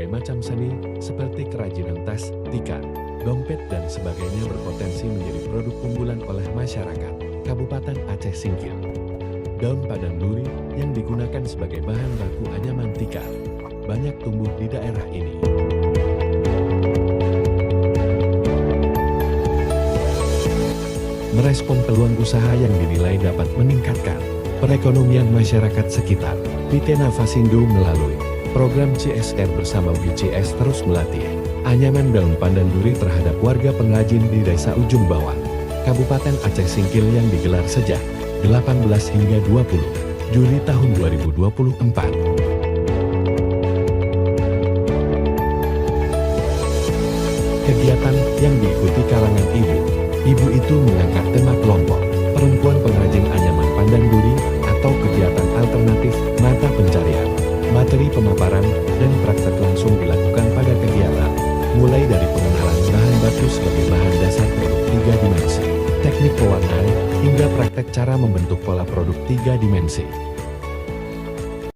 macam seni, seperti kerajinan tas, tikar, dompet dan sebagainya berpotensi menjadi produk unggulan oleh masyarakat Kabupaten Aceh Singkil. Daun pandan duri yang digunakan sebagai bahan baku anyaman tikar banyak tumbuh di daerah ini. Merespon peluang usaha yang dinilai dapat meningkatkan perekonomian masyarakat sekitar, PT Navasindo melalui program CSR bersama BCS terus melatih anyaman daun pandan duri terhadap warga pengrajin di Desa Ujung Bawang, Kabupaten Aceh Singkil yang digelar sejak 18 hingga 20 Juli tahun 2024. Kegiatan yang diikuti kalangan ibu itu mengangkat tema kelompok perempuan pengrajin anyaman pandan duri atau kegiatan alternatif mata pencarian, materi pemaparan, dan praktek langsung dilakukan pada kegiatan, mulai dari pengenalan bahan baku sebagai bahan dasar produk 3 dimensi, teknik pewarnaan, hingga praktek cara membentuk pola produk 3 dimensi.